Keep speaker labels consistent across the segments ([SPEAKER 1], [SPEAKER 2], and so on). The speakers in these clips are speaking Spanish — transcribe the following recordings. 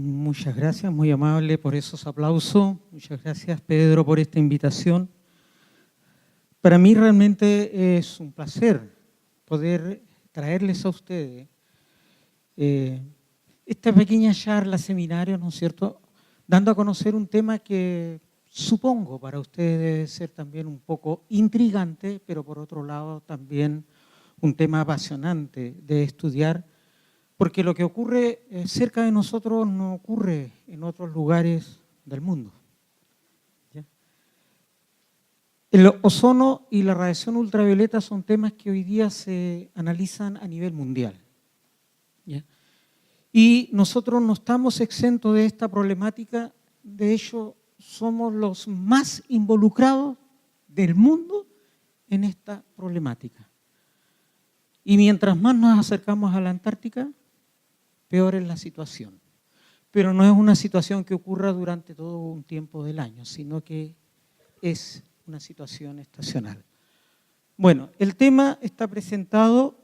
[SPEAKER 1] Muchas gracias, muy amable por esos aplausos. Muchas gracias, Pedro, por esta invitación. Para mí realmente es un placer poder traerles a ustedes esta pequeña charla, seminario, ¿no es cierto?, dando a conocer un tema que supongo para ustedes debe ser también un poco intrigante, pero por otro lado también un tema apasionante de estudiar, porque lo que ocurre cerca de nosotros no ocurre en otros lugares del mundo. ¿Ya? El ozono y la radiación ultravioleta son temas que hoy día se analizan a nivel mundial. ¿Ya? Y nosotros no estamos exentos de esta problemática, de hecho somos los más involucrados del mundo en esta problemática. Y mientras más nos acercamos a la Antártica, peor es la situación. Pero no es una situación que ocurra durante todo un tiempo del año, sino que es una situación estacional. Bueno, el tema está presentado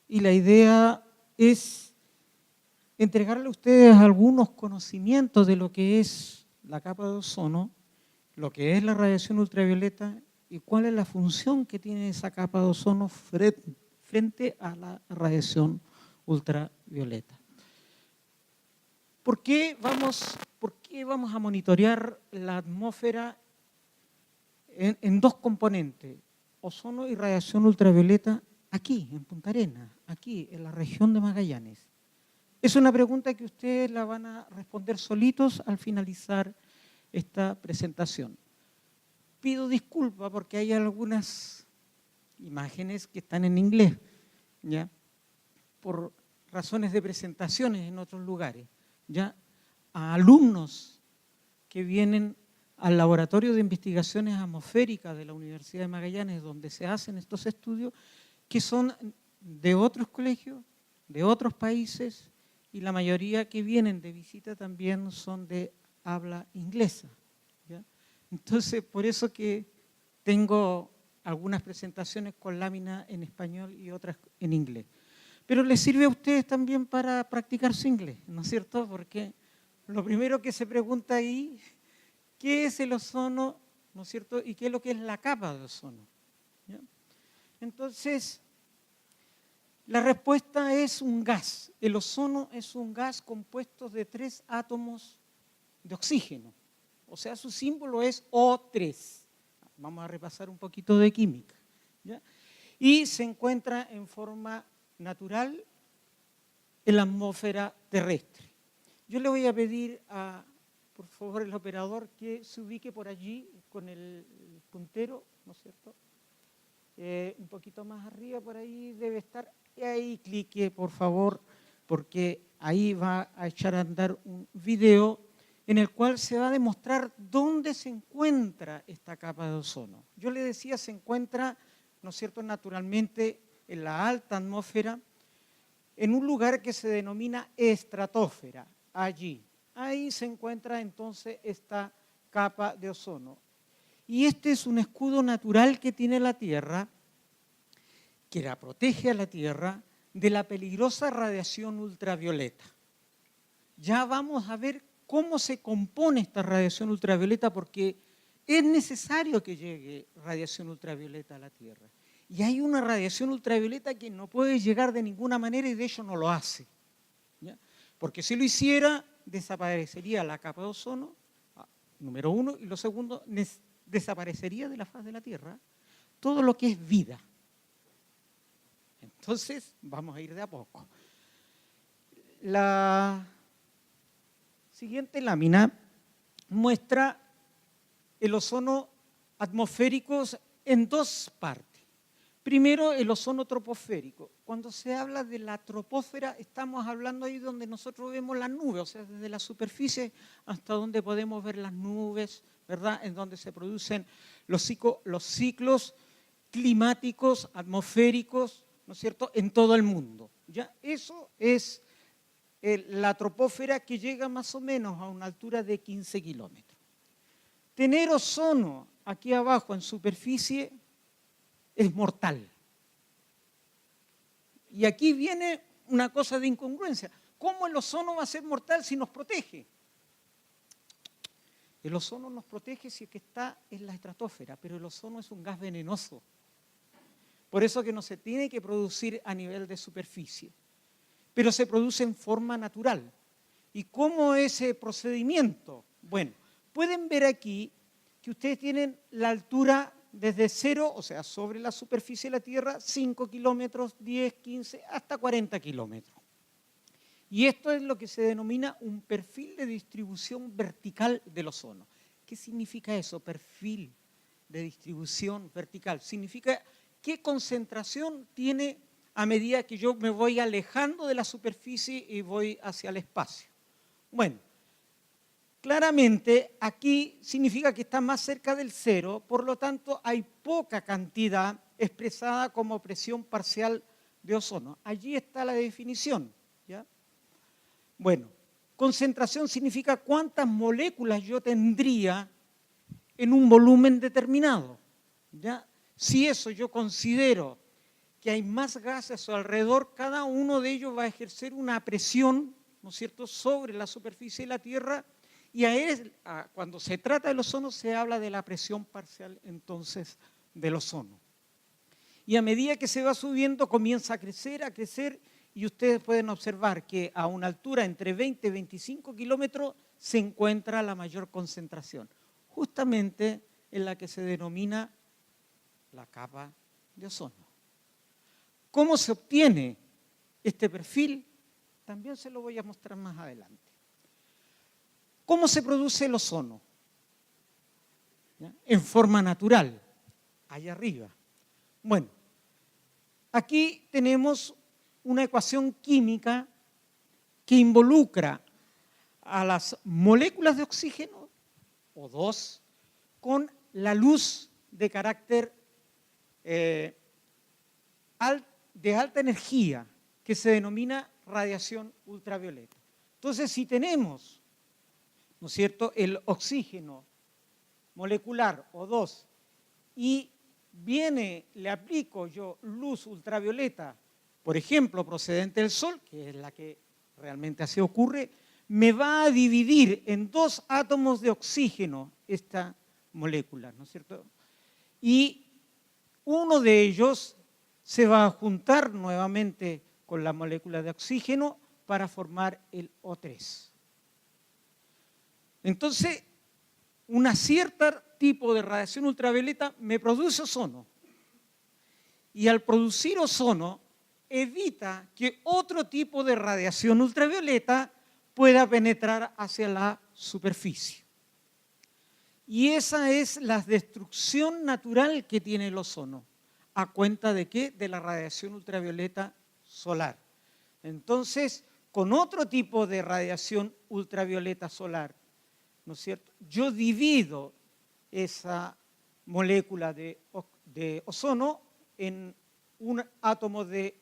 [SPEAKER 1] y la idea es entregarle a ustedes algunos conocimientos de lo que es la capa de ozono, lo que es la radiación ultravioleta y cuál es la función que tiene esa capa de ozono frente a la radiación ultravioleta. ¿Por qué vamos a monitorear la atmósfera en dos componentes, ozono y radiación ultravioleta, aquí en Punta Arenas, aquí en la región de Magallanes? Es una pregunta que ustedes la van a responder solitos al finalizar esta presentación. Pido disculpas porque hay algunas imágenes que están en inglés, ¿ya?, por razones de presentaciones en otros lugares. Ya a alumnos que vienen al Laboratorio de Investigaciones Atmosféricas de la Universidad de Magallanes, donde se hacen estos estudios, que son de otros colegios, de otros países, y la mayoría que vienen de visita también son de habla inglesa. ¿Ya? Entonces, por eso que tengo algunas presentaciones con lámina en español y otras en inglés. Pero les sirve a ustedes también para practicar su inglés, ¿no es cierto? Porque lo primero que se pregunta ahí, ¿qué es el ozono, ¿no es cierto? Y qué es lo que es la capa de ozono. ¿Ya? Entonces, la respuesta es un gas. El ozono es un gas compuesto de 3 átomos de oxígeno. O sea, su símbolo es O3. Vamos a repasar un poquito de química. ¿Ya? Y se encuentra en forma natural en la atmósfera terrestre. Yo le voy a pedir por favor, el operador que se ubique por allí con el puntero, ¿no es cierto? Un poquito más arriba, por ahí debe estar. Y ahí clique, por favor, porque ahí va a echar a andar un video en el cual se va a demostrar dónde se encuentra esta capa de ozono. Yo le decía, se encuentra, ¿no es cierto?, naturalmente en la alta atmósfera, en un lugar que se denomina estratosfera, allí. Ahí se encuentra entonces esta capa de ozono. Y este es un escudo natural que tiene la Tierra, que la protege a la Tierra de la peligrosa radiación ultravioleta. Ya vamos a ver cómo se compone esta radiación ultravioleta, porque es necesario que llegue radiación ultravioleta a la Tierra. Y hay una radiación ultravioleta que no puede llegar de ninguna manera y de hecho no lo hace. ¿Ya? Porque si lo hiciera, desaparecería la capa de ozono, número uno, y lo segundo, desaparecería de la faz de la Tierra todo lo que es vida. Entonces, vamos a ir de a poco. La siguiente lámina muestra el ozono atmosférico en dos partes. Primero, el ozono troposférico. Cuando se habla de la troposfera, estamos hablando ahí donde nosotros vemos las nubes, o sea, desde la superficie hasta donde podemos ver las nubes, ¿verdad?, en donde se producen los ciclos climáticos, atmosféricos, ¿no es cierto?, en todo el mundo. ¿Ya? Eso es la troposfera, que llega más o menos a una altura de 15 kilómetros. Tener ozono aquí abajo en superficie es mortal. Y aquí viene una cosa de incongruencia. ¿cómo el ozono va a ser mortal si nos protege? El ozono nos protege si es que está en la estratosfera, pero el ozono es un gas venenoso. Por eso que no se tiene que producir a nivel de superficie, pero se produce en forma natural. ¿Y cómo es ese procedimiento? Bueno, pueden ver aquí que ustedes tienen la altura desde cero, o sea, sobre la superficie de la Tierra, 5 kilómetros, 10, 15, hasta 40 kilómetros. Y esto es lo que se denomina un perfil de distribución vertical del ozono. ¿Qué significa eso? Perfil de distribución vertical. Significa qué concentración tiene a medida que yo me voy alejando de la superficie y voy hacia el espacio. Bueno, claramente aquí significa que está más cerca del cero, por lo tanto hay poca cantidad expresada como presión parcial de ozono. Allí está la definición, ¿ya? Bueno, concentración significa cuántas moléculas yo tendría en un volumen determinado, ¿ya? Si eso yo considero que hay más gases a su alrededor, cada uno de ellos va a ejercer una presión, ¿no es cierto?, sobre la superficie de la Tierra, y cuando se trata del ozono se habla de la presión parcial entonces del ozono. Y a medida que se va subiendo comienza a crecer, y ustedes pueden observar que a una altura entre 20 y 25 kilómetros se encuentra la mayor concentración, justamente en la que se denomina la capa de ozono. ¿Cómo se obtiene este perfil? También se lo voy a mostrar más adelante. ¿Cómo se produce el ozono? ¿Ya? En forma natural, allá arriba. Bueno, aquí tenemos una ecuación química que involucra a las moléculas de oxígeno, O2, con la luz de carácter de alta energía, que se denomina radiación ultravioleta. Entonces, si tenemos, ¿no es cierto?, el oxígeno molecular O2 y le aplico yo luz ultravioleta, por ejemplo, procedente del Sol, que es la que realmente así ocurre, me va a dividir en 2 átomos de oxígeno esta molécula, ¿no es cierto? Y uno de ellos se va a juntar nuevamente con la molécula de oxígeno para formar el O3. Entonces, un cierto tipo de radiación ultravioleta me produce ozono. Y al producir ozono, evita que otro tipo de radiación ultravioleta pueda penetrar hacia la superficie. Y esa es la destrucción natural que tiene el ozono. ¿A cuenta de qué? De la radiación ultravioleta solar. Entonces, con otro tipo de radiación ultravioleta solar, ¿no es cierto?, yo divido esa molécula de ozono en un átomo de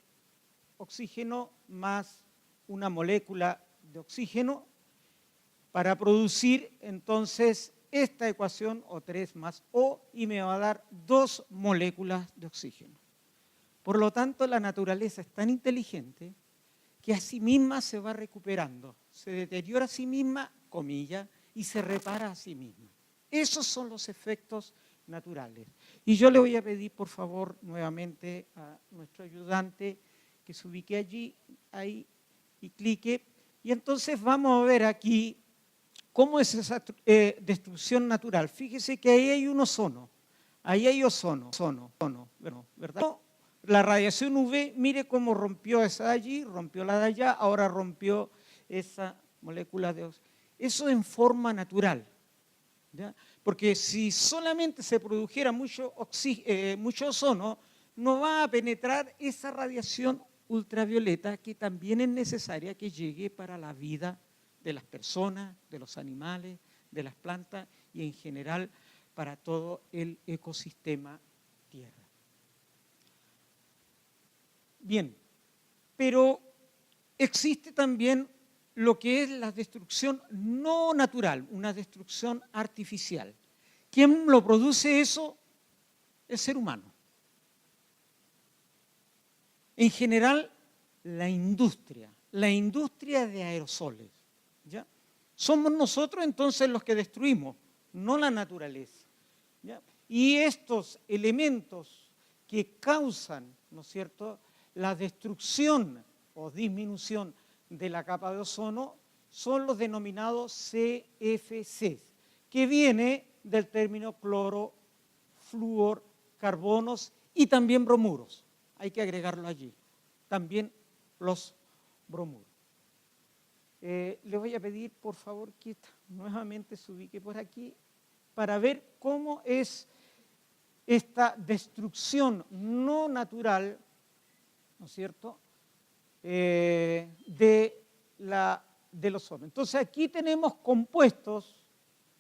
[SPEAKER 1] oxígeno más una molécula de oxígeno para producir entonces esta ecuación O3 más O, y me va a dar 2 moléculas de oxígeno. Por lo tanto, la naturaleza es tan inteligente que a sí misma se va recuperando, se deteriora a sí misma, comillas, y se repara a sí misma. Esos son los efectos naturales. Y yo le voy a pedir, por favor, nuevamente a nuestro ayudante que se ubique allí, ahí, y clique. Y entonces vamos a ver aquí cómo es esa destrucción natural. Fíjese que ahí hay un ozono, ahí hay ozono, ¿verdad? La radiación UV, mire cómo rompió esa de allí, rompió la de allá, ahora rompió esa molécula de oxígeno. Eso en forma natural, ¿ya? Porque si solamente se produjera mucho ozono, no va a penetrar esa radiación ultravioleta que también es necesaria que llegue para la vida de las personas, de los animales, de las plantas y en general para todo el ecosistema Tierra. Bien, pero existe también lo que es la destrucción no natural, una destrucción artificial. ¿Quién lo produce eso? El ser humano. En general, la industria, la industria de aerosoles. ¿Ya? Somos nosotros entonces los que destruimos, no la naturaleza. ¿Ya? Y estos elementos que causan, ¿no es cierto?, la destrucción o disminución de la capa de ozono son los denominados CFCs, que viene del término cloro, flúor, carbonos y también bromuros. Hay que agregarlo allí. También los bromuros. Le voy a pedir, por favor, que nuevamente se ubique por aquí para ver cómo es esta destrucción no natural, ¿no es cierto?, del ozono. Entonces aquí tenemos compuestos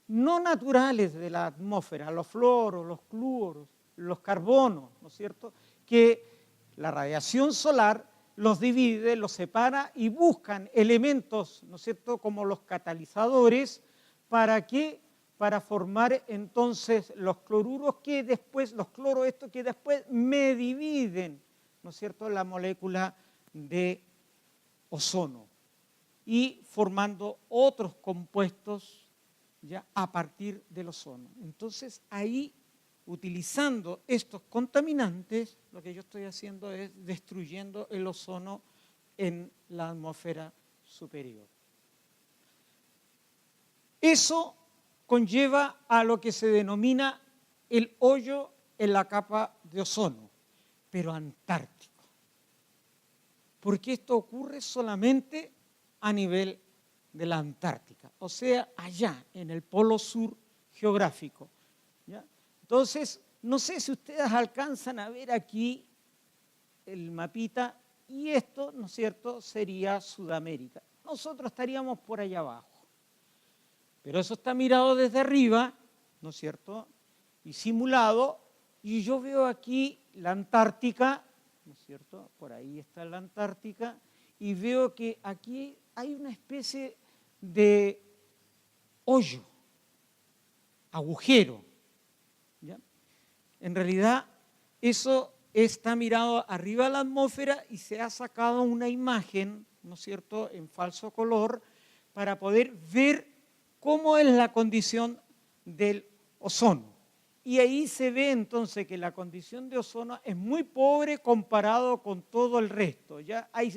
[SPEAKER 1] no naturales de la atmósfera, los fluoros, los clúoros, los carbonos, ¿no es cierto?, que la radiación solar los divide, los separa y buscan elementos, ¿no es cierto?, como los catalizadores, ¿para qué? Para formar entonces los cloruros que después, los cloros estos que después me dividen, ¿no es cierto?, la molécula de ozono y formando otros compuestos ya a partir del ozono. Entonces ahí, utilizando estos contaminantes, lo que yo estoy haciendo es destruyendo el ozono en la atmósfera superior. Eso conlleva a lo que se denomina el hoyo en la capa de ozono, pero antártico. Porque esto ocurre solamente a nivel de la Antártica, o sea, allá en el polo sur geográfico. ¿Ya? Entonces, no sé si ustedes alcanzan a ver aquí el mapita, y esto, ¿no es cierto?, sería Sudamérica. Nosotros estaríamos por allá abajo. Pero eso está mirado desde arriba, ¿no es cierto?, y simulado, y yo veo aquí la Antártica, ¿no es cierto?, por ahí está la Antártica, y veo que aquí hay una especie de hoyo, agujero. ¿Ya? En realidad, eso está mirado arriba de la atmósfera y se ha sacado una imagen, ¿no es cierto?, en falso color, para poder ver cómo es la condición del ozono. Y ahí se ve entonces que la condición de ozono es muy pobre comparado con todo el resto. Ya hay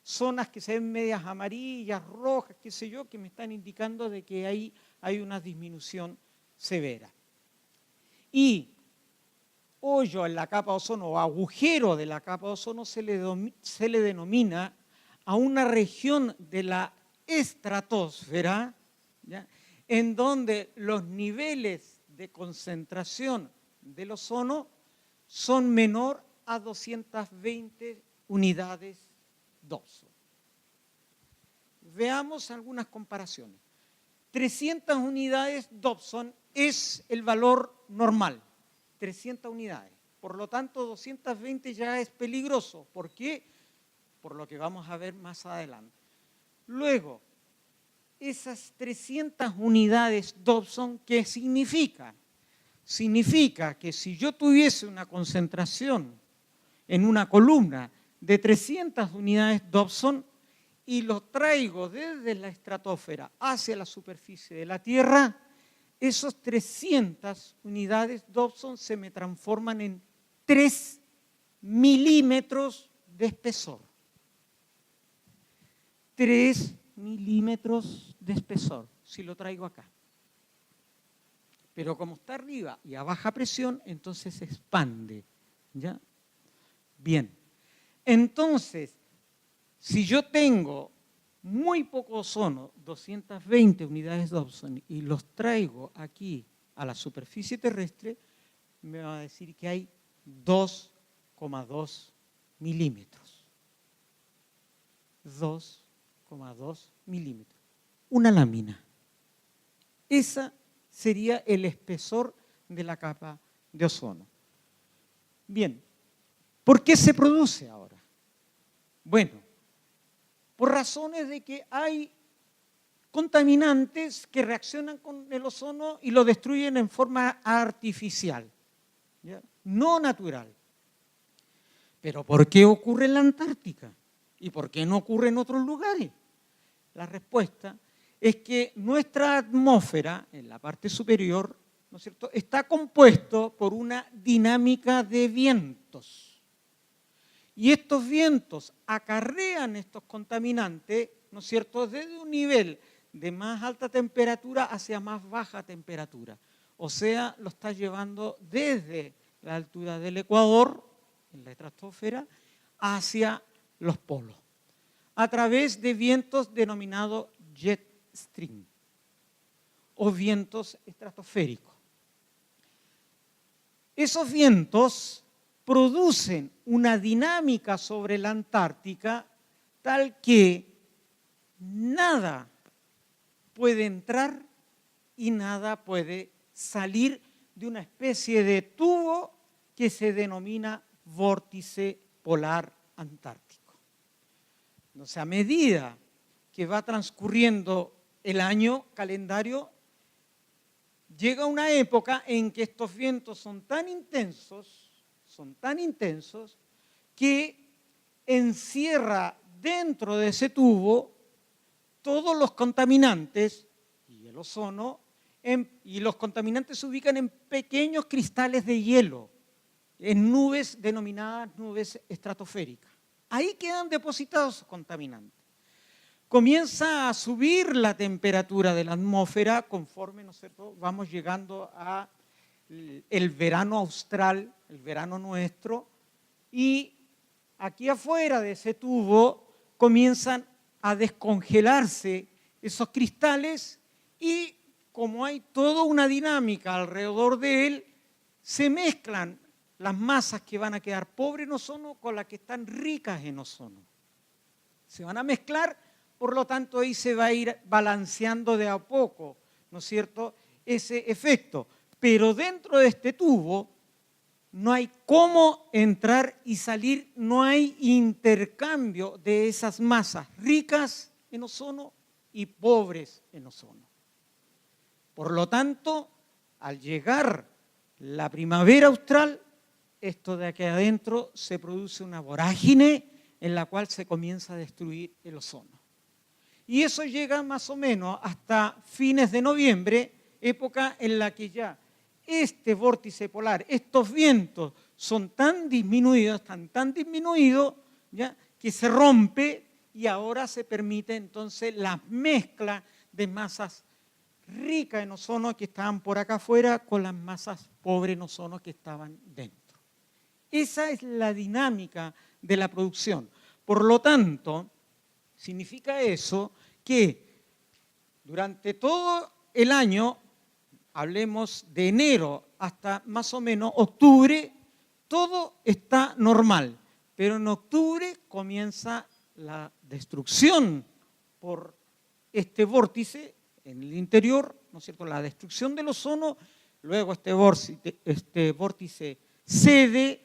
[SPEAKER 1] zonas que se ven medias amarillas, rojas, qué sé yo, que me están indicando de que ahí hay una disminución severa. Y hoyo en la capa de ozono o agujero de la capa de ozono se le denomina a una región de la estratosfera, ¿ya?, en donde los niveles de concentración del ozono son menor a 220 unidades Dobson. Veamos algunas comparaciones. 300 unidades Dobson es el valor normal, 300 unidades. Por lo tanto, 220 ya es peligroso. ¿Por qué? Por lo que vamos a ver más adelante. Luego, esas 300 unidades Dobson, ¿qué significan? Significa que si yo tuviese una concentración en una columna de 300 unidades Dobson y lo traigo desde la estratosfera hacia la superficie de la Tierra, esos 300 unidades Dobson se me transforman en 3 milímetros de espesor. 3 milímetros de espesor, si lo traigo acá. Pero como está arriba y a baja presión, entonces se expande. ¿Ya? Bien. Entonces, si yo tengo muy poco ozono, 220 unidades Dobson, y los traigo aquí a la superficie terrestre, me va a decir que hay 2,2 milímetros. 2,2 milímetros. Una lámina. Esa sería el espesor de la capa de ozono. Bien, ¿por qué se produce ahora? Bueno, por razones de que hay contaminantes que reaccionan con el ozono y lo destruyen en forma artificial, ¿ya? No natural. ¿Pero por qué ocurre en la Antártica? ¿Y por qué no ocurre en otros lugares? La respuesta es que nuestra atmósfera, en la parte superior, ¿no es cierto?, está compuesto por una dinámica de vientos. Y estos vientos acarrean estos contaminantes, ¿no es cierto?, desde un nivel de más alta temperatura hacia más baja temperatura. O sea, lo está llevando desde la altura del Ecuador, en la estratosfera, hacia los polos, a través de vientos denominados jet stream o vientos estratosféricos. Esos vientos producen una dinámica sobre la Antártica tal que nada puede entrar y nada puede salir de una especie de tubo que se denomina vórtice polar antártico. Entonces, a medida que va transcurriendo el año calendario, llega una época en que estos vientos son tan intensos que encierra dentro de ese tubo todos los contaminantes y el ozono, y los contaminantes se ubican en pequeños cristales de hielo, en nubes denominadas nubes estratosféricas. Ahí quedan depositados esos contaminantes. Comienza a subir la temperatura de la atmósfera conforme, ¿no es cierto?, vamos llegando a el verano austral, el verano nuestro, y aquí afuera de ese tubo comienzan a descongelarse esos cristales y como hay toda una dinámica alrededor de él, se mezclan las masas que van a quedar pobres en ozono con las que están ricas en ozono. Se van a mezclar, por lo tanto ahí se va a ir balanceando de a poco, ¿no es cierto?, ese efecto. Pero dentro de este tubo no hay cómo entrar y salir, no hay intercambio de esas masas ricas en ozono y pobres en ozono. Por lo tanto, al llegar la primavera austral, esto de aquí adentro se produce una vorágine en la cual se comienza a destruir el ozono. Y eso llega más o menos hasta fines de noviembre, época en la que ya este vórtice polar, estos vientos son tan disminuidos, tan disminuidos, ¿ya?, que se rompe y ahora se permite entonces la mezcla de masas ricas en ozono que estaban por acá afuera con las masas pobres en ozono que estaban dentro. Esa es la dinámica de la producción. Por lo tanto, significa eso que durante todo el año, hablemos de enero hasta más o menos octubre, todo está normal, pero en octubre comienza la destrucción por este vórtice en el interior, ¿no es cierto?, la destrucción del ozono, luego este vórtice cede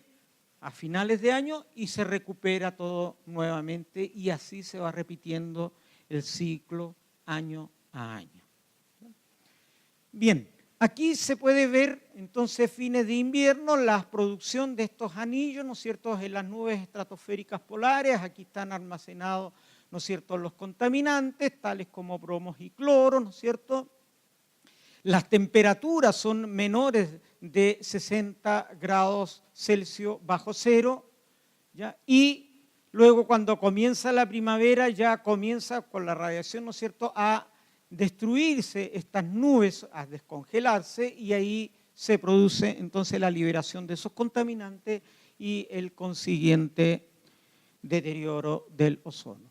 [SPEAKER 1] a finales de año y se recupera todo nuevamente y así se va repitiendo el ciclo año a año. Bien, aquí se puede ver entonces fines de invierno la producción de estos anillos, ¿no es cierto?, en las nubes estratosféricas polares. Aquí están almacenados, ¿no es cierto?, los contaminantes, tales como bromos y cloros, ¿no es cierto? Las temperaturas son menores de 60 grados Celsius bajo cero, ¿ya? Y luego cuando comienza la primavera ya comienza con la radiación, ¿no es cierto?, a destruirse estas nubes, a descongelarse y ahí se produce entonces la liberación de esos contaminantes y el consiguiente deterioro del ozono.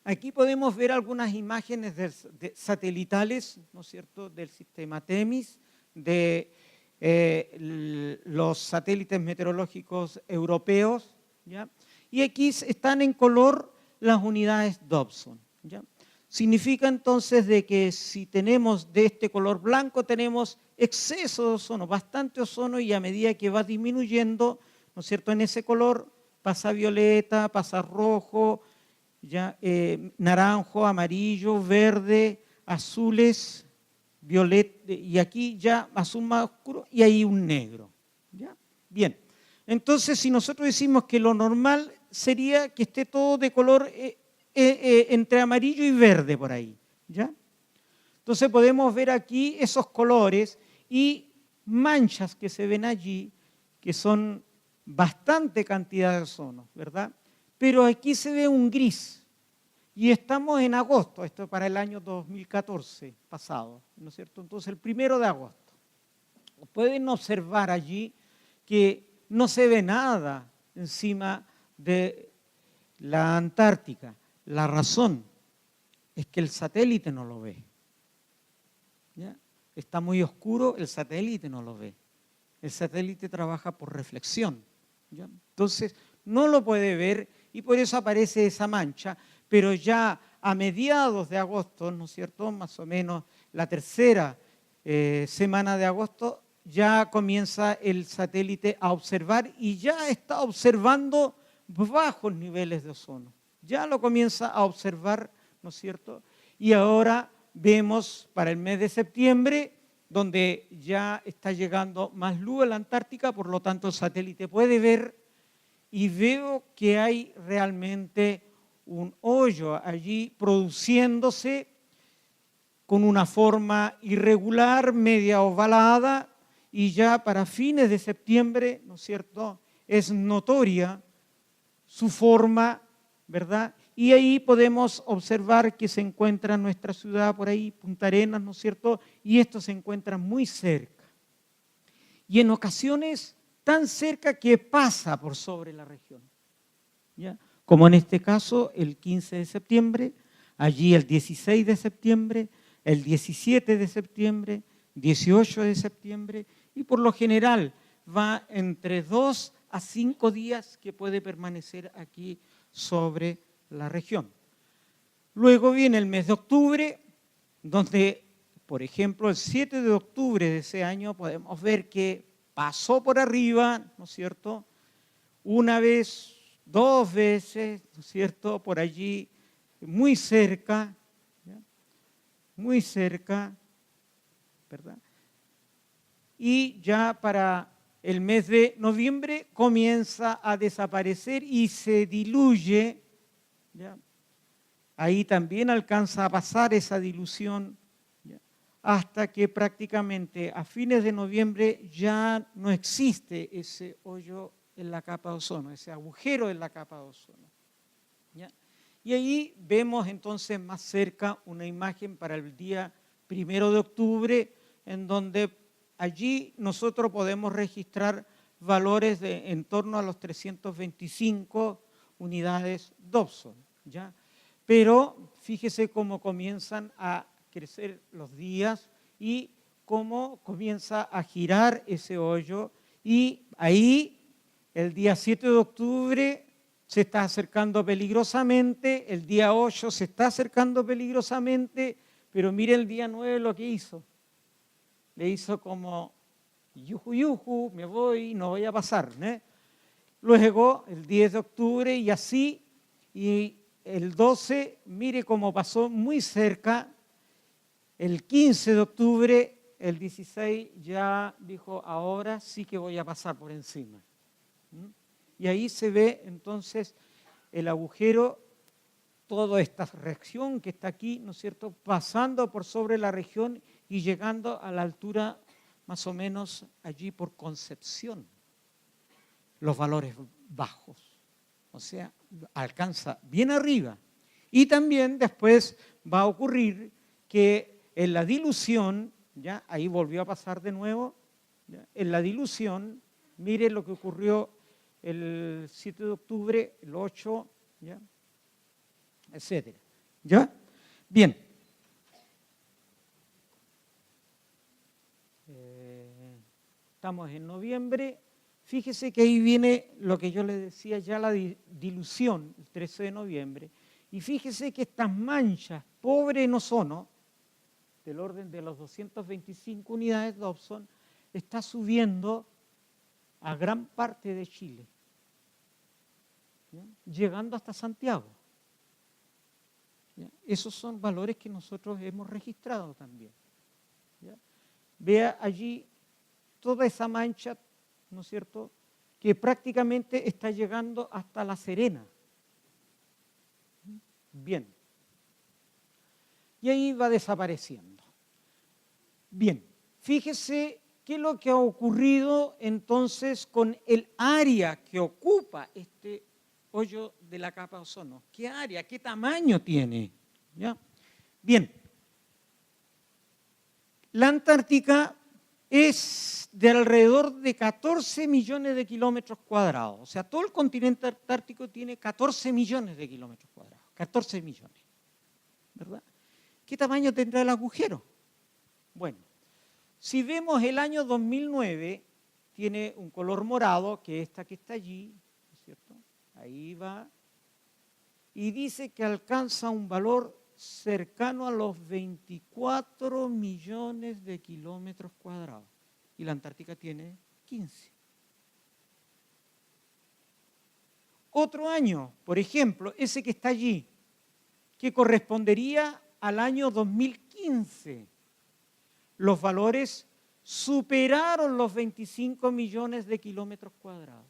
[SPEAKER 1] Aquí podemos ver algunas imágenes satelitales, ¿no es cierto?, del sistema TEMIS, de los satélites meteorológicos europeos, ¿ya? Y aquí están en color las unidades Dobson, ¿ya? Significa entonces de que si tenemos de este color blanco, tenemos exceso de ozono, bastante ozono, y a medida que va disminuyendo, ¿no es cierto?, en ese color pasa violeta, pasa rojo, ya, naranjo, amarillo, verde, azules, violeta, y aquí ya azul más oscuro y ahí un negro, ¿ya? Bien, entonces si nosotros decimos que lo normal sería que esté todo de color entre amarillo y verde por ahí, ¿ya? Entonces podemos ver aquí esos colores y manchas que se ven allí, que son bastante cantidad de ozono, ¿verdad? Pero aquí se ve un gris y estamos en agosto, esto para el año 2014 pasado, ¿no es cierto? Entonces el 1 de agosto. Pueden observar allí que no se ve nada encima de la Antártica. La razón es que el satélite no lo ve. ¿Ya? Está muy oscuro, el satélite no lo ve. El satélite trabaja por reflexión, ¿ya? Entonces, no lo puede ver y por eso aparece esa mancha, pero ya a mediados de agosto, ¿no es cierto?, más o menos la tercera semana de agosto, ya comienza el satélite a observar y ya está observando bajos niveles de ozono. Ya lo comienza a observar, ¿no es cierto? Y ahora vemos para el mes de septiembre, donde ya está llegando más luz a la Antártica, por lo tanto el satélite puede ver y veo que hay realmente un hoyo allí produciéndose con una forma irregular, media ovalada, y ya para fines de septiembre, ¿no es cierto?, es notoria su forma, ¿verdad? Y ahí podemos observar que se encuentra nuestra ciudad por ahí, Punta Arenas, ¿no es cierto? Y esto se encuentra muy cerca. Y en ocasiones tan cerca que pasa por sobre la región, ¿ya? Como en este caso el 15 de septiembre, allí el 16 de septiembre, el 17 de septiembre, 18 de septiembre, y por lo general va entre 2 a 5 días que puede permanecer aquí sobre la región. Luego viene el mes de octubre, donde, por ejemplo, el 7 de octubre de ese año podemos ver que pasó por arriba, ¿no es cierto?, una vez, 2 veces, ¿no es cierto?, por allí, muy cerca, ¿ya?, muy cerca, ¿verdad? Y ya para el mes de noviembre comienza a desaparecer y se diluye, ¿ya? Ahí también alcanza a pasar esa dilución, ¿ya?, hasta que prácticamente a fines de noviembre ya no existe ese hoyo en la capa de ozono, ese agujero en la capa de ozono, ¿ya? Y ahí vemos entonces más cerca una imagen para el día 1 de octubre, en donde allí nosotros podemos registrar valores de en torno a los 325 unidades Dobson, ¿ya? Pero fíjese cómo comienzan a crecer los días y cómo comienza a girar ese hoyo, y ahí el día 7 de octubre se está acercando peligrosamente, el día 8 se está acercando peligrosamente, pero mire el día 9 lo que hizo. Le hizo como, yuju, yuju, me voy, no voy a pasar, ¿no? Luego, el 10 de octubre y así, y el 12, mire cómo pasó muy cerca, el 15 de octubre, el 16 ya dijo, ahora sí que voy a pasar por encima. Y ahí se ve entonces el agujero, toda esta reacción que está aquí, ¿no es cierto?, pasando por sobre la región y llegando a la altura más o menos allí por Concepción, los valores bajos. O sea, alcanza bien arriba. Y también después va a ocurrir que en la dilución, ¿ya?, ahí volvió a pasar de nuevo, ¿ya?, en la dilución, mire lo que ocurrió el 7 de octubre, el 8, ¿ya?, etcétera. ¿Ya? Bien. Estamos en noviembre. Fíjese que ahí viene lo que yo le decía ya, la dilución, el 13 de noviembre. Y fíjese que estas manchas, pobre en ozono, del orden de los 225 unidades Dobson, está subiendo a gran parte de Chile, ¿ya?, llegando hasta Santiago. ¿Ya? Esos son valores que nosotros hemos registrado también, ¿ya? Vea allí toda esa mancha, ¿no es cierto?, que prácticamente está llegando hasta La Serena. Bien. Y ahí va desapareciendo. Bien, fíjese qué es lo que ha ocurrido entonces con el área que ocupa este hoyo de la capa de ozono. ¿Qué área, qué tamaño tiene? ¿Ya? Bien, la Antártica es de alrededor de 14 millones de kilómetros cuadrados. O sea, todo el continente antártico tiene 14 millones de kilómetros cuadrados. 14 millones, ¿verdad? ¿Qué tamaño tendrá el agujero? Bueno, si vemos el año 2009, tiene un color morado, que es esta que está allí, ¿no es cierto? Ahí va. Y dice que alcanza un valor cercano a los 24 millones de kilómetros cuadrados. Y la Antártica tiene 15. Otro año, por ejemplo, ese que está allí, que correspondería al año 2015. Los valores superaron los 25 millones de kilómetros cuadrados.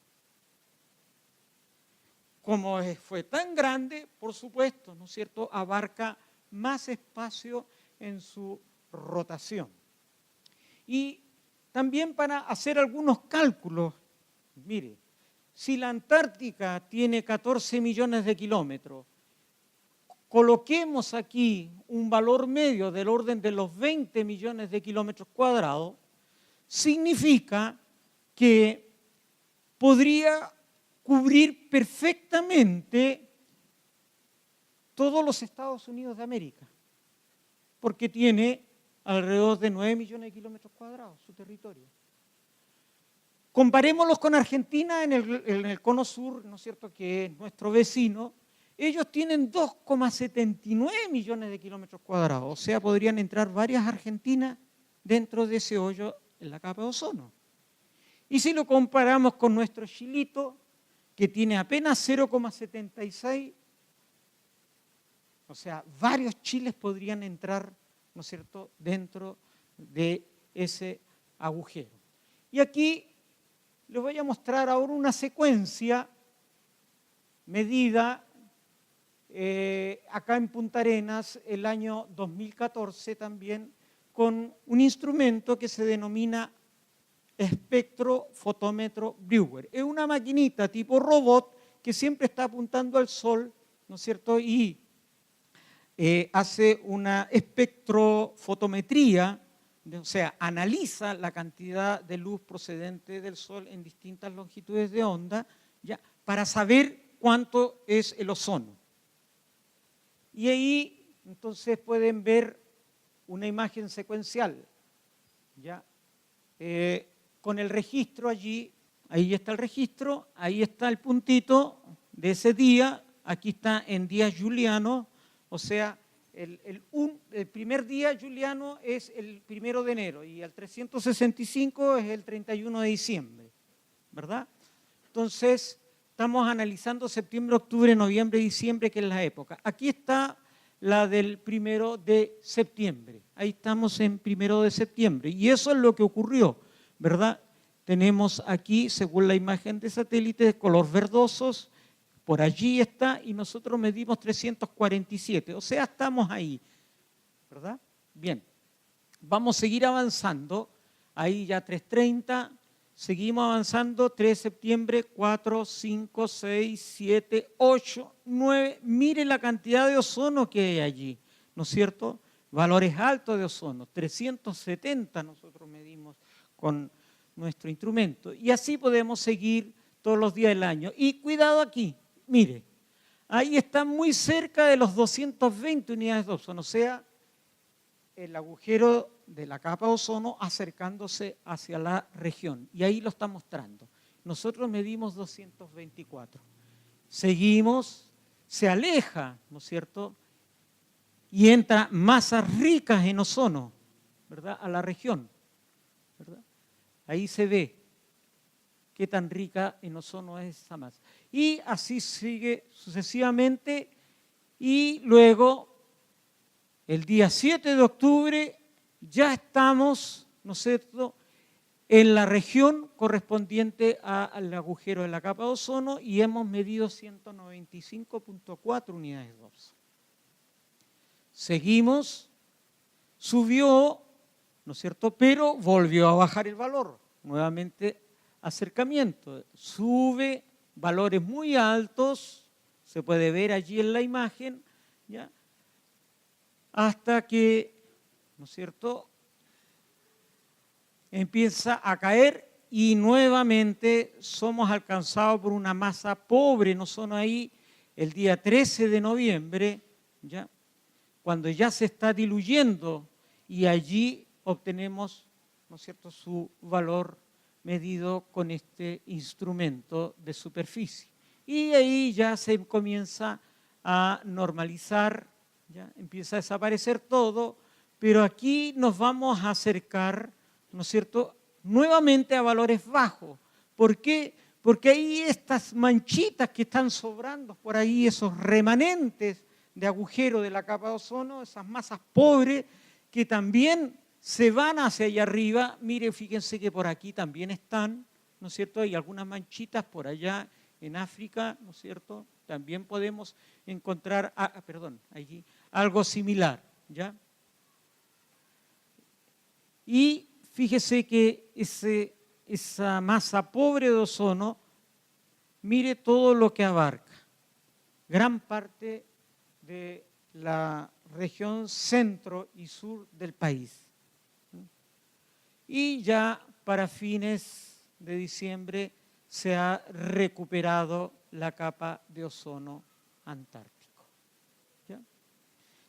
[SPEAKER 1] Como fue tan grande, por supuesto, ¿no es cierto?, abarca más espacio en su rotación. Y también para hacer algunos cálculos, mire, si la Antártica tiene 14 millones de kilómetros, coloquemos aquí un valor medio del orden de los 20 millones de kilómetros cuadrados, significa que podría cubrir perfectamente todos los Estados Unidos de América, porque tiene alrededor de 9 millones de kilómetros cuadrados su territorio. Comparémoslos con Argentina en el cono sur, ¿no es cierto?, que es nuestro vecino. Ellos tienen 2,79 millones de kilómetros cuadrados, o sea, podrían entrar varias Argentinas dentro de ese hoyo en la capa de ozono. Y si lo comparamos con nuestro Chilito, que tiene apenas 0,76, o sea, varios Chiles podrían entrar, ¿no es cierto?, dentro de ese agujero. Y aquí les voy a mostrar ahora una secuencia medida acá en Punta Arenas el año 2014 también con un instrumento que se denomina espectrofotómetro Breuer. Es una maquinita tipo robot que siempre está apuntando al sol, ¿no es cierto?, y hace una espectrofotometría, o sea, analiza la cantidad de luz procedente del sol en distintas longitudes de onda, ¿ya?, para saber cuánto es el ozono. Y ahí entonces pueden ver una imagen secuencial, ¿ya? Con el registro allí, ahí está el registro, ahí está el puntito de ese día, aquí está en días julianos, o sea, el primer día juliano es el 1 de enero y el 365 es el 31 de diciembre, ¿verdad? Entonces, estamos analizando septiembre, octubre, noviembre, diciembre, que es la época. Aquí está la del 1 de septiembre. Ahí estamos en 1 de septiembre. Y eso es lo que ocurrió, ¿verdad? Tenemos aquí, según la imagen de satélite, de color verdosos. Por allí está y nosotros medimos 347. O sea, estamos ahí, ¿verdad? Bien. Vamos a seguir avanzando. Ahí ya 3:30. Seguimos avanzando, 3 de septiembre, 4, 5, 6, 7, 8, 9. Mire la cantidad de ozono que hay allí, ¿no es cierto? Valores altos de ozono, 370 nosotros medimos con nuestro instrumento. Y así podemos seguir todos los días del año. Y cuidado aquí, mire, ahí está muy cerca de los 220 unidades de ozono, o sea, el agujero de la capa de ozono acercándose hacia la región. Y ahí lo está mostrando. Nosotros medimos 224. Seguimos, se aleja, ¿no es cierto? Y entra masas ricas en ozono, ¿verdad?, a la región, ¿verdad? Ahí se ve qué tan rica en ozono es esa masa. Y así sigue sucesivamente. Y luego, el día 7 de octubre, ya estamos, ¿no es cierto?, en la región correspondiente al agujero de la capa de ozono y hemos medido 195.4 unidades de Dobson. Seguimos, subió, ¿no es cierto?, pero volvió a bajar el valor, nuevamente acercamiento, sube valores muy altos, se puede ver allí en la imagen, ¿ya?, hasta que, ¿no es cierto?, empieza a caer y nuevamente somos alcanzados por una masa pobre. No son ahí el día 13 de noviembre, ¿ya?, cuando ya se está diluyendo y allí obtenemos, ¿no es cierto?, su valor medido con este instrumento de superficie. Y ahí ya se comienza a normalizar, ya empieza a desaparecer todo, pero aquí nos vamos a acercar, ¿no es cierto?, nuevamente a valores bajos. ¿Por qué? Porque ahí estas manchitas que están sobrando por ahí, esos remanentes de agujero de la capa de ozono, esas masas pobres que también se van hacia allá arriba. Mire, fíjense que por aquí también están, ¿no es cierto? Hay algunas manchitas por allá en África, ¿no es cierto? También podemos encontrar, allí algo similar, ¿ya? Y fíjese que esa masa pobre de ozono, mire todo lo que abarca. Gran parte de la región centro y sur del país. Y ya para fines de diciembre se ha recuperado la capa de ozono antártico, ¿ya?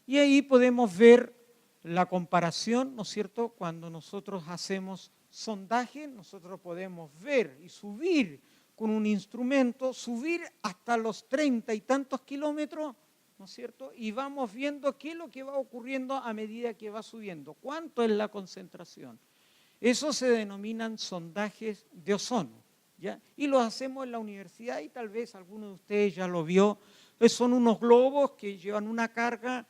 [SPEAKER 1] Y ahí podemos ver la comparación, ¿no es cierto? Cuando nosotros hacemos sondaje, nosotros podemos ver y subir con un instrumento, subir hasta los 30 y tantos kilómetros, ¿no es cierto? Y vamos viendo qué es lo que va ocurriendo a medida que va subiendo, cuánto es la concentración. Eso se denominan sondajes de ozono, ¿ya? Y los hacemos en la universidad y tal vez alguno de ustedes ya lo vio. Son unos globos que llevan una carga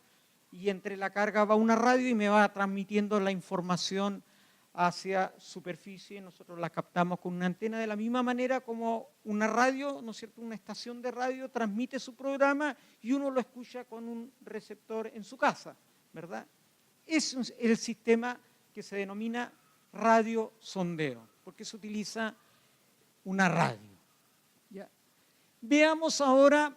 [SPEAKER 1] y entre la carga va una radio y me va transmitiendo la información hacia superficie. Nosotros la captamos con una antena de la misma manera como una radio, ¿no es cierto?, una estación de radio transmite su programa y uno lo escucha con un receptor en su casa, ¿verdad? Es el sistema que se denomina radiosondeo, porque se utiliza una radio, ¿ya? Veamos ahora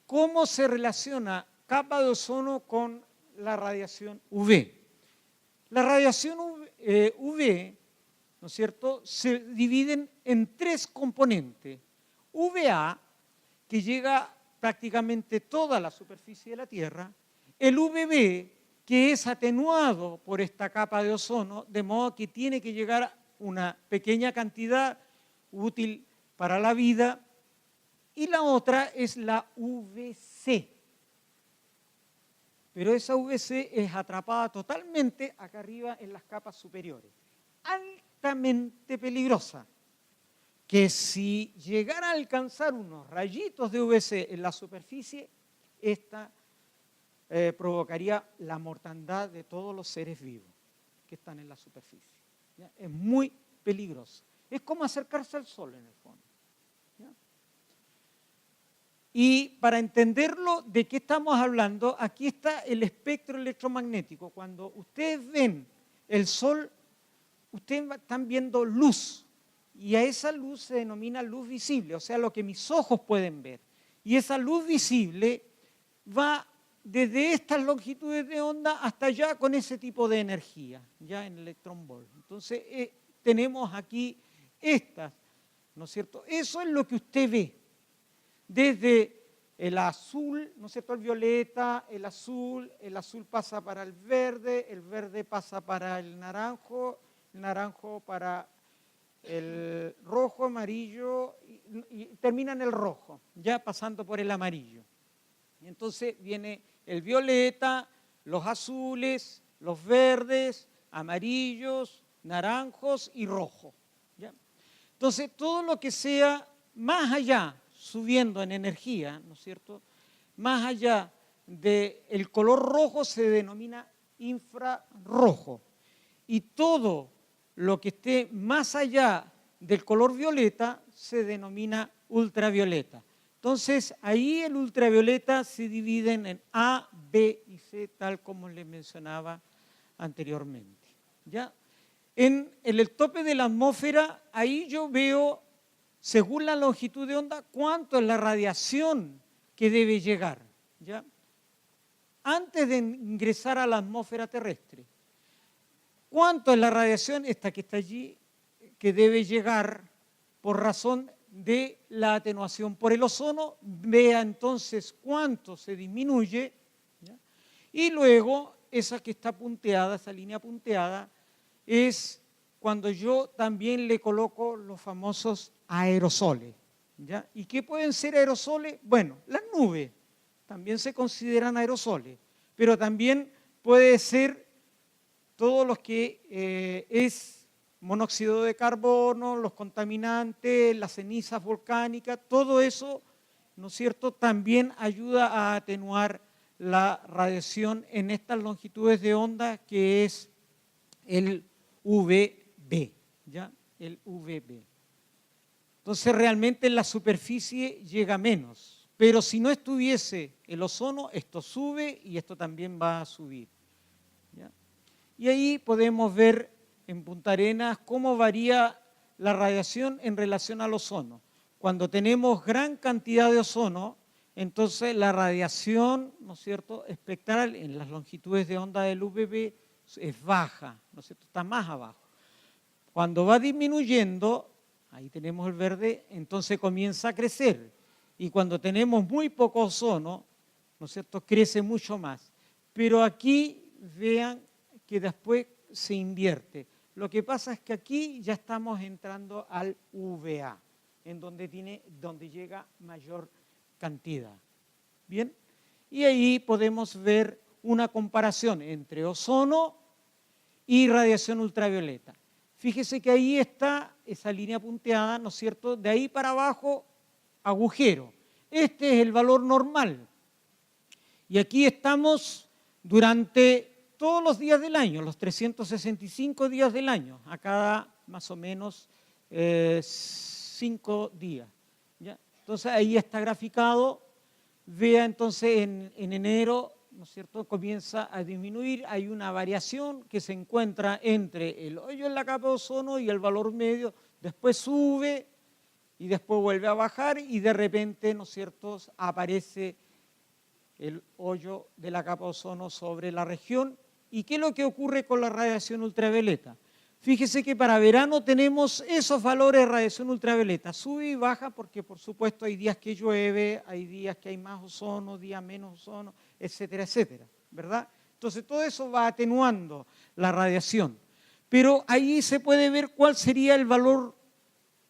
[SPEAKER 1] cómo se relaciona capa de ozono con la radiación UV. La radiación UV, ¿no es cierto?, se dividen en tres componentes. UVA, que llega prácticamente toda la superficie de la Tierra, el UVB, que es atenuado por esta capa de ozono, de modo que tiene que llegar a una pequeña cantidad útil para la vida, y la otra es la UVC. Pero esa UVC es atrapada totalmente acá arriba en las capas superiores. Altamente peligrosa, que si llegara a alcanzar unos rayitos de UVC en la superficie, esta provocaría la mortandad de todos los seres vivos que están en la superficie, ¿ya? Es muy peligroso. Es como acercarse al sol en el fondo, ¿ya? Y para entenderlo de qué estamos hablando, aquí está el espectro electromagnético. Cuando ustedes ven el sol, ustedes están viendo luz. Y a esa luz se denomina luz visible, o sea, lo que mis ojos pueden ver. Y esa luz visible va desde estas longitudes de onda hasta allá con ese tipo de energía, ya en electrón volt. Entonces, tenemos aquí estas, ¿no es cierto? Eso es lo que usted ve. Desde el azul, ¿no es cierto?, el violeta, el azul pasa para el verde pasa para el naranjo para el rojo, amarillo y termina en el rojo, ya pasando por el amarillo. Y entonces viene el violeta, los azules, los verdes, amarillos, naranjos y rojos, ¿ya? Entonces, todo lo que sea más allá, subiendo en energía, ¿no es cierto?, más allá del color rojo se denomina infrarrojo. Y todo lo que esté más allá del color violeta se denomina ultravioleta. Entonces, ahí el ultravioleta se divide en A, B y C, tal como les mencionaba anteriormente. ¿Ya? En el tope de la atmósfera, ahí yo veo, según la longitud de onda, cuánto es la radiación que debe llegar, ¿ya? Antes de ingresar a la atmósfera terrestre. ¿Cuánto es la radiación, esta que está allí, que debe llegar por razón de la atenuación por el ozono? Vea entonces cuánto se disminuye, ¿ya? Y luego esa que está punteada, esa línea punteada, es cuando yo también le coloco los famosos aerosoles, ¿ya? ¿Y qué pueden ser aerosoles? Bueno, las nubes también se consideran aerosoles, pero también puede ser todo lo que es monóxido de carbono, los contaminantes, las cenizas volcánicas, todo eso, ¿no es cierto?, también ayuda a atenuar la radiación en estas longitudes de onda, que es el UVB, ¿ya? El UVB. Entonces realmente en la superficie llega menos, pero si no estuviese el ozono, esto sube y esto también va a subir, ¿ya? Y ahí podemos ver en Punta Arenas cómo varía la radiación en relación al ozono. Cuando tenemos gran cantidad de ozono, entonces la radiación, ¿no es cierto?, espectral en las longitudes de onda del UVB es baja, ¿no es cierto?, está más abajo. Cuando va disminuyendo, ahí tenemos el verde, entonces comienza a crecer. Y cuando tenemos muy poco ozono, ¿no es cierto?, crece mucho más. Pero aquí vean que después se invierte. Lo que pasa es que aquí ya estamos entrando al UVA, en donde llega mayor cantidad. ¿Bien? Y ahí podemos ver una comparación entre ozono y radiación ultravioleta. Fíjese que ahí está esa línea punteada, ¿no es cierto? De ahí para abajo, agujero. Este es el valor normal. Y aquí estamos durante todos los días del año, los 365 días del año, a cada más o menos 5 días, ¿ya? Entonces ahí está graficado. Vea entonces en enero, ¿no es cierto?, comienza a disminuir, hay una variación que se encuentra entre el hoyo en la capa de ozono y el valor medio, después sube y después vuelve a bajar y de repente, ¿no es cierto?, aparece el hoyo de la capa de ozono sobre la región. ¿Y qué es lo que ocurre con la radiación ultravioleta? Fíjese que para verano tenemos esos valores de radiación ultravioleta, sube y baja porque por supuesto hay días que llueve, hay días que hay más ozono, días menos ozono, etcétera, etcétera, ¿verdad? Entonces todo eso va atenuando la radiación. Pero ahí se puede ver cuál sería el valor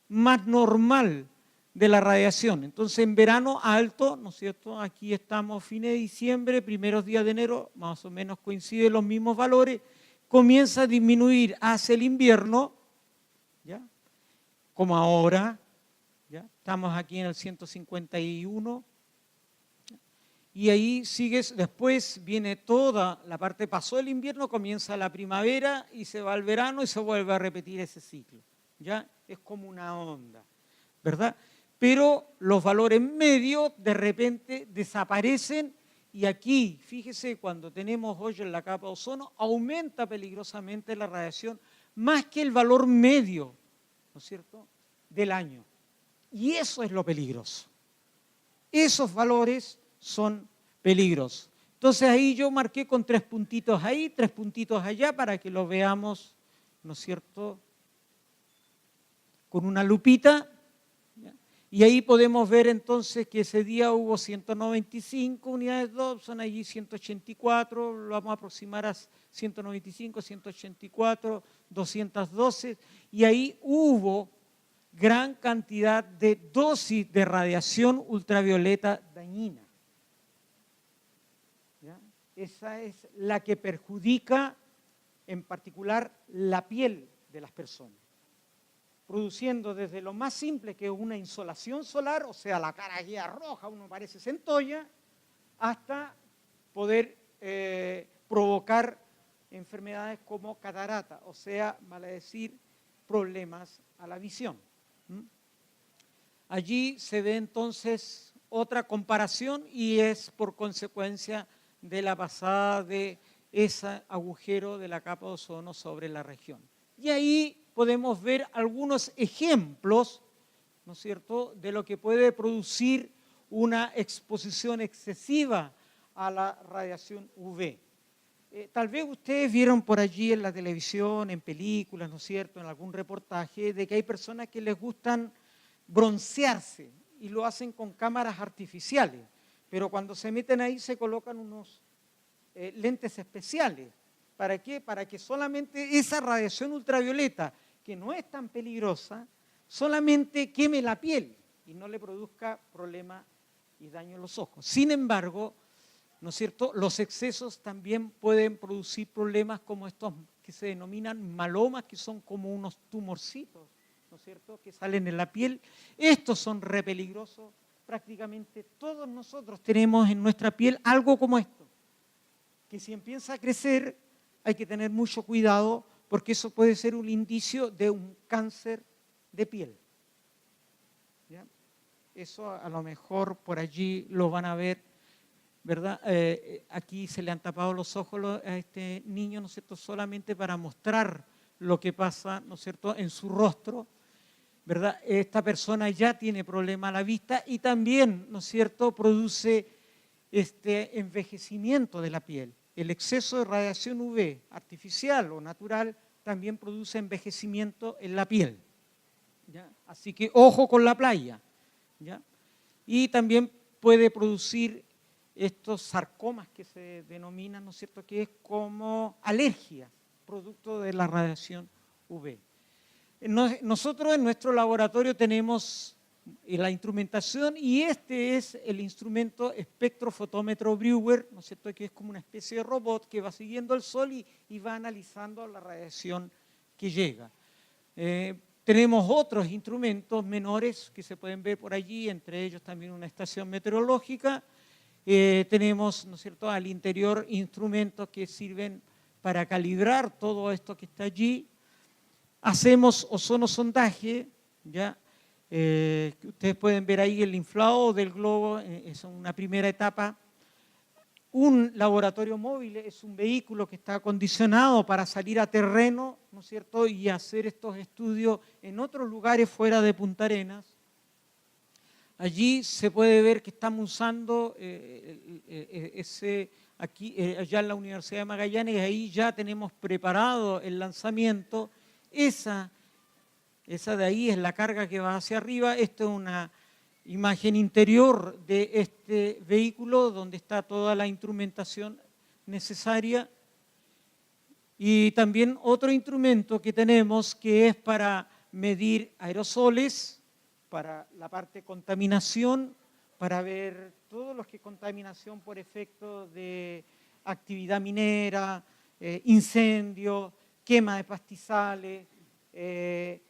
[SPEAKER 1] más normal de la radiación. Entonces en verano alto, ¿no es cierto? Aquí estamos fines de diciembre, primeros días de enero, más o menos coinciden los mismos valores. Comienza a disminuir hacia el invierno, ¿ya?, como ahora, ¿ya?, estamos aquí en el 151, ¿ya?, y ahí sigue, después viene toda la parte, pasó el invierno, comienza la primavera y se va al verano y se vuelve a repetir ese ciclo, ¿ya? Es como una onda, ¿verdad? Pero los valores medios de repente desaparecen. Y aquí, fíjese, cuando tenemos hoyo en la capa de ozono, aumenta peligrosamente la radiación más que el valor medio, ¿no es cierto?, del año. Y eso es lo peligroso. Esos valores son peligrosos. Entonces ahí yo marqué con 3 puntitos ahí, 3 puntitos allá, para que lo veamos, ¿no es cierto?, con una lupita. Y ahí podemos ver entonces que ese día hubo 195 unidades Dobson, allí 184, lo vamos a aproximar a 195, 184, 212, y ahí hubo gran cantidad de dosis de radiación ultravioleta dañina. ¿Ya? Esa es la que perjudica en particular la piel de las personas, produciendo desde lo más simple, que es una insolación solar, o sea, la cara ya roja, uno parece centolla, hasta poder provocar enfermedades como catarata, o sea, vale decir, problemas a la visión. Allí se ve entonces otra comparación y es por consecuencia de la pasada de ese agujero de la capa de ozono sobre la región. Y ahí podemos ver algunos ejemplos, ¿no es cierto?, de lo que puede producir una exposición excesiva a la radiación UV. Tal vez ustedes vieron por allí en la televisión, en películas, ¿no es cierto?, en algún reportaje, de que hay personas que les gustan broncearse y lo hacen con cámaras artificiales, pero cuando se meten ahí se colocan unos lentes especiales. ¿Para qué? Para que solamente esa radiación ultravioleta, que no es tan peligrosa, solamente queme la piel y no le produzca problema y daño en los ojos. Sin embargo, ¿no es cierto?, los excesos también pueden producir problemas como estos que se denominan malomas, que son como unos tumorcitos, ¿no es cierto?, que salen en la piel. Estos son re peligrosos. Prácticamente todos nosotros tenemos en nuestra piel algo como esto, que si empieza a crecer hay que tener mucho cuidado porque eso puede ser un indicio de un cáncer de piel. ¿Ya? Eso a lo mejor por allí lo van a ver, ¿verdad? Aquí se le han tapado los ojos a este niño, ¿no es cierto?, solamente para mostrar lo que pasa, ¿no es cierto?, en su rostro, ¿verdad? Esta persona ya tiene problema a la vista y también, ¿no es cierto?, produce este envejecimiento de la piel. El exceso de radiación UV, artificial o natural, también produce envejecimiento en la piel. ¿Ya? Así que ojo con la playa. ¿Ya? Y también puede producir estos sarcomas que se denominan, ¿no es cierto?, que es como alergia, producto de la radiación UV. Nosotros en nuestro laboratorio tenemos la instrumentación y este es el instrumento espectrofotómetro Breuer, ¿no es cierto?, que es como una especie de robot que va siguiendo el sol y va analizando la radiación que llega. Tenemos otros instrumentos menores que se pueden ver por allí, entre ellos también una estación meteorológica. Tenemos, ¿no es cierto?, al interior instrumentos que sirven para calibrar todo esto que está allí. Hacemos ozonosondaje, ¿ya? Ustedes pueden ver ahí el inflado del globo, es una primera etapa. Un laboratorio móvil es un vehículo que está acondicionado para salir a terreno, ¿no es cierto?, y hacer estos estudios en otros lugares fuera de Punta Arenas. Allí se puede ver que estamos usando allá en la Universidad de Magallanes, y ahí ya tenemos preparado el lanzamiento. Esa de ahí es la carga que va hacia arriba. Esto es una imagen interior de este vehículo donde está toda la instrumentación necesaria. Y también otro instrumento que tenemos que es para medir aerosoles, para la parte de contaminación, para ver todo lo que es contaminación por efecto de actividad minera, incendio, quema de pastizales,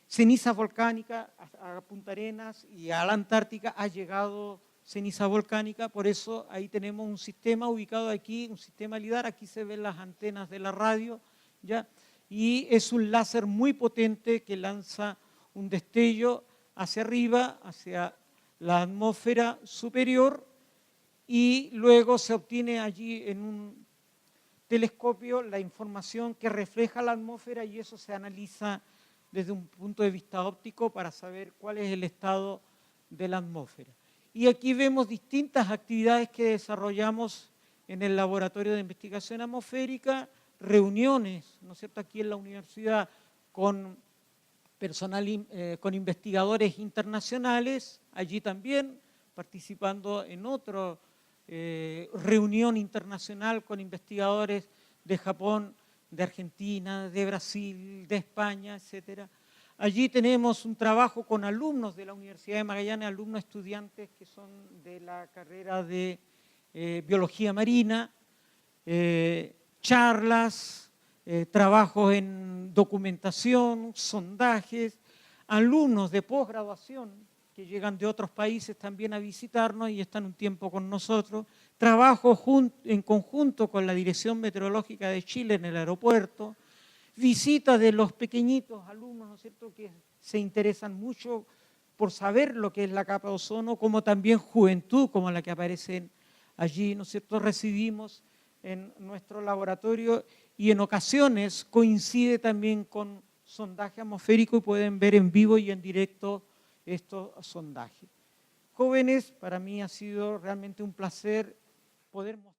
[SPEAKER 1] ceniza volcánica. A Punta Arenas y a la Antártica ha llegado ceniza volcánica, por eso ahí tenemos un sistema ubicado aquí, un sistema LIDAR, aquí se ven las antenas de la radio, ¿ya? Y es un láser muy potente que lanza un destello hacia arriba, hacia la atmósfera superior, y luego se obtiene allí en un telescopio la información que refleja la atmósfera y eso se analiza desde un punto de vista óptico para saber cuál es el estado de la atmósfera. Y aquí vemos distintas actividades que desarrollamos en el Laboratorio de Investigación Atmosférica, reuniones, ¿no es cierto?, aquí en la universidad con personal, con investigadores internacionales, allí también participando en otra reunión internacional con investigadores de Japón, de Argentina, de Brasil, de España, etc. Allí tenemos un trabajo con alumnos de la Universidad de Magallanes, alumnos estudiantes que son de la carrera de Biología Marina, charlas, trabajos en documentación, sondajes, alumnos de posgraduación que llegan de otros países también a visitarnos y están un tiempo con nosotros. Trabajo en conjunto con la Dirección Meteorológica de Chile en el aeropuerto. Visitas de los pequeñitos alumnos, ¿no es cierto?, que se interesan mucho por saber lo que es la capa de ozono, como también juventud, como la que aparece allí, ¿no es cierto?, recibimos en nuestro laboratorio y en ocasiones coincide también con sondaje atmosférico y pueden ver en vivo y en directo estos sondajes. Jóvenes, para mí ha sido realmente un placer poder mostrar